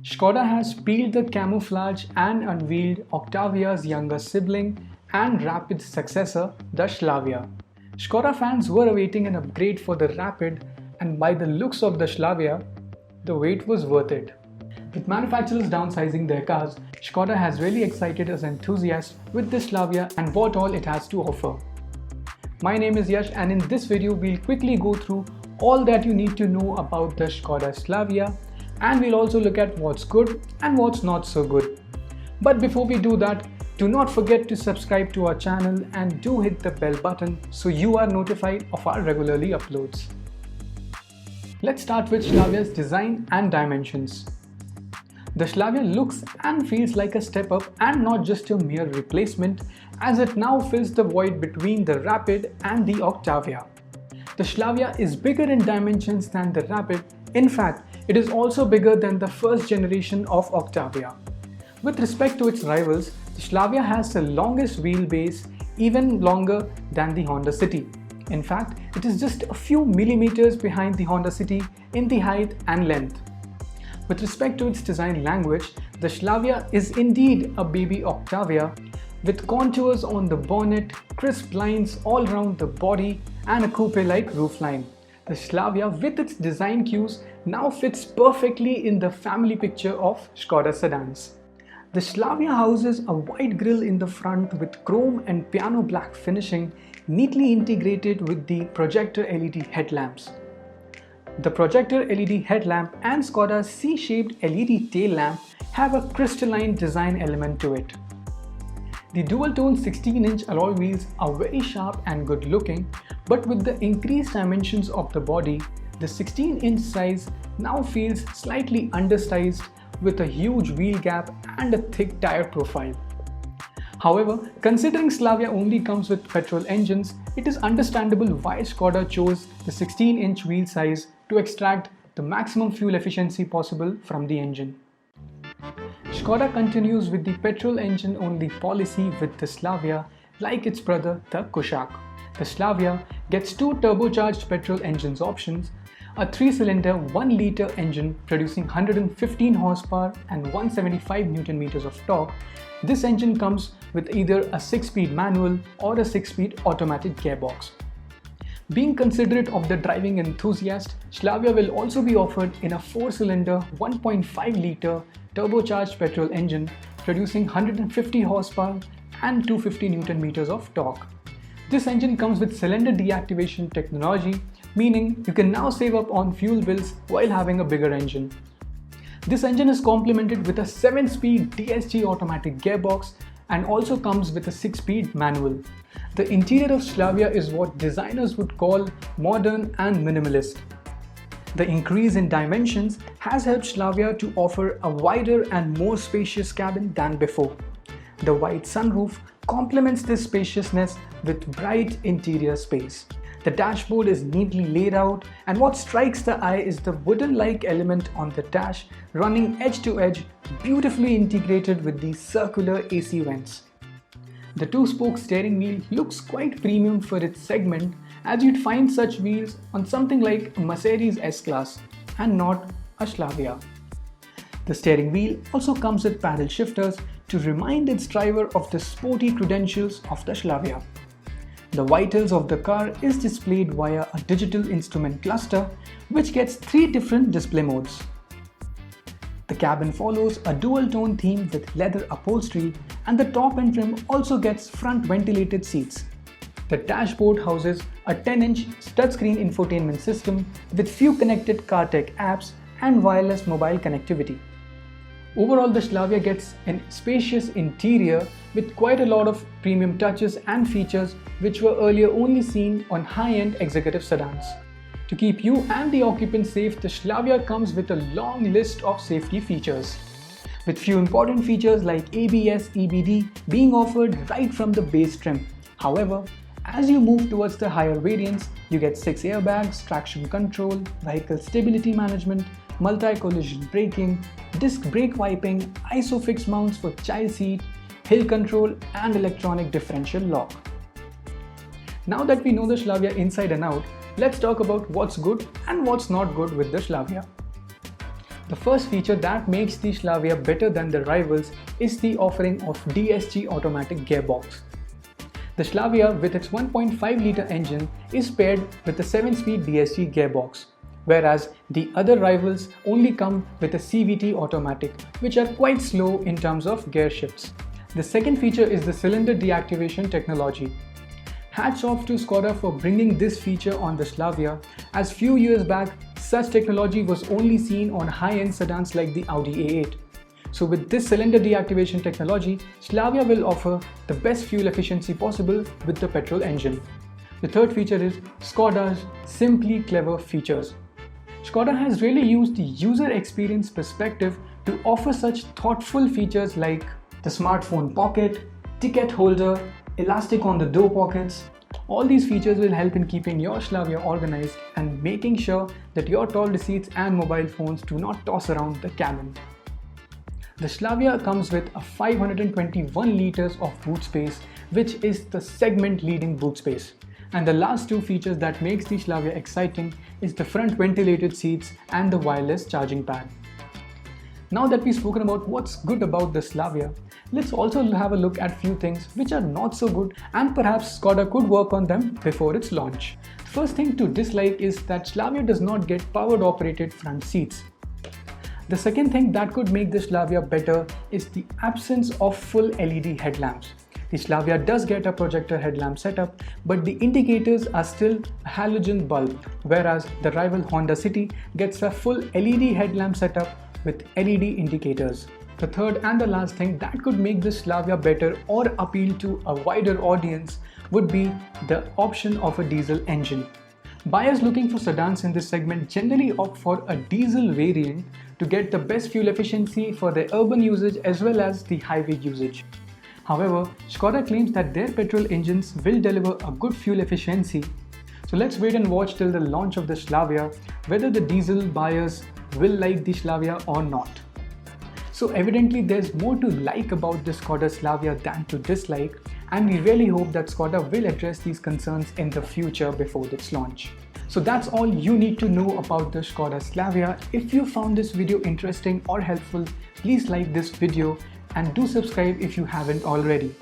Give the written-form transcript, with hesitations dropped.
Skoda has peeled the camouflage and unveiled Octavia's younger sibling and rapid successor, the Slavia. Skoda fans were awaiting an upgrade for the Rapid, and by the looks of the Slavia, the wait was worth it. With manufacturers downsizing their cars, Skoda has really excited us enthusiasts with the Slavia and what all it has to offer. My name is Yash, and in this video we'll quickly go through all that you need to know about the Skoda Slavia, and we'll also look at what's good and what's not so good. But before we do that, do not forget to subscribe to our channel and do hit the bell button so you are notified of our regularly uploads. Let's start with Slavia's design and dimensions. The Slavia looks and feels like a step up and not just a mere replacement, as it now fills the void between the Rapid and the Octavia. The Slavia is bigger in dimensions than the Rapid. In fact, it is also bigger than the first generation of Octavia. With respect to its rivals, the Slavia has the longest wheelbase, even longer than the Honda City. In fact, it is just a few millimeters behind the Honda City in the height and length. With respect to its design language, the Slavia is indeed a baby Octavia, with contours on the bonnet, crisp lines all around the body, and a coupe-like roofline. The Slavia, with its design cues, now fits perfectly in the family picture of Skoda sedans. The Slavia houses a wide grille in the front with chrome and piano black finishing, neatly integrated with the projector LED headlamps. The projector LED headlamp and Skoda's C-shaped LED tail lamp have a crystalline design element to it. The dual-tone 16-inch alloy wheels are very sharp and good looking, but with the increased dimensions of the body, the 16-inch size now feels slightly undersized with a huge wheel gap and a thick tire profile. However, considering Slavia only comes with petrol engines, it is understandable why Skoda chose the 16-inch wheel size to extract the maximum fuel efficiency possible from the engine. Skoda continues with the petrol engine only policy with the Slavia, like its brother the Kushaq. The Slavia gets two turbocharged petrol engines options, a 3-cylinder 1-liter engine producing 115 horsepower and 175 Nm of torque. This engine comes with either a 6-speed manual or a 6-speed automatic gearbox. Being considerate of the driving enthusiast, Slavia will also be offered in a 4-cylinder 1.5-liter turbocharged petrol engine producing 150 horsepower and 250 Nm of torque. This engine comes with cylinder deactivation technology, meaning you can now save up on fuel bills while having a bigger engine. This engine is complemented with a 7-speed DSG automatic gearbox and also comes with a 6-speed manual. The interior of Slavia is what designers would call modern and minimalist. The increase in dimensions has helped Slavia to offer a wider and more spacious cabin than before. The wide sunroof complements this spaciousness with bright interior space. The dashboard is neatly laid out, and what strikes the eye is the wooden-like element on the dash running edge to edge, beautifully integrated with these circular AC vents. The 2-spoke steering wheel looks quite premium for its segment, as you'd find such wheels on something like a Mercedes S-Class and not a Slavia. The steering wheel also comes with paddle shifters to remind its driver of the sporty credentials of the Slavia. The vitals of the car is displayed via a digital instrument cluster, which gets 3 different display modes. The cabin follows a dual-tone theme with leather upholstery, and the top end trim also gets front ventilated seats. The dashboard houses a 10-inch touchscreen infotainment system with few connected car tech apps and wireless mobile connectivity. Overall, the Slavia gets a spacious interior with quite a lot of premium touches and features which were earlier only seen on high-end executive sedans. To keep you and the occupants safe, the Slavia comes with a long list of safety features, with few important features like ABS, EBD being offered right from the base trim. However, as you move towards the higher variants, you get 6 airbags, traction control, vehicle stability management, multi-collision braking, disc brake wiping, ISOFIX mounts for child seat, hill control and electronic differential lock. Now that we know the Slavia inside and out, let's talk about what's good and what's not good with the Slavia. The first feature that makes the Slavia better than the rivals is the offering of DSG automatic gearbox. The Slavia with its 1.5-litre engine is paired with a 7-speed DSG gearbox, whereas the other rivals only come with a CVT automatic, which are quite slow in terms of gear shifts. The second feature is the cylinder deactivation technology. Hats off to Skoda for bringing this feature on the Slavia, as few years back such technology was only seen on high-end sedans like the Audi A8. So with this cylinder deactivation technology, Slavia will offer the best fuel efficiency possible with the petrol engine. The third feature is Skoda's Simply Clever features. Skoda has really used the user experience perspective to offer such thoughtful features like the smartphone pocket, ticket holder, elastic on the door pockets. All these features will help in keeping your Slavia organized and making sure that your tall seats and mobile phones do not toss around the cabin. The Slavia comes with a 521 liters of boot space, which is the segment leading boot space. And the last two features that makes the Slavia exciting is the front ventilated seats and the wireless charging pad. Now that we've spoken about what's good about the Slavia, let's also have a look at few things which are not so good and perhaps Skoda could work on them before its launch. First thing to dislike is that Slavia does not get powered operated front seats. The second thing that could make the Slavia better is the absence of full LED headlamps. The Slavia does get a projector headlamp setup, but the indicators are still a halogen bulb, whereas the rival Honda City gets a full LED headlamp setup with LED indicators. The third and the last thing that could make the Slavia better or appeal to a wider audience would be the option of a diesel engine. Buyers looking for sedans in this segment generally opt for a diesel variant to get the best fuel efficiency for their urban usage as well as the highway usage. However, Skoda claims that their petrol engines will deliver a good fuel efficiency. So let's wait and watch till the launch of the Slavia whether the diesel buyers will like the Slavia or not. So evidently there's more to like about the Skoda Slavia than to dislike, and we really hope that Skoda will address these concerns in the future before its launch. So that's all you need to know about the Skoda Slavia. If you found this video interesting or helpful, please like this video and do subscribe if you haven't already.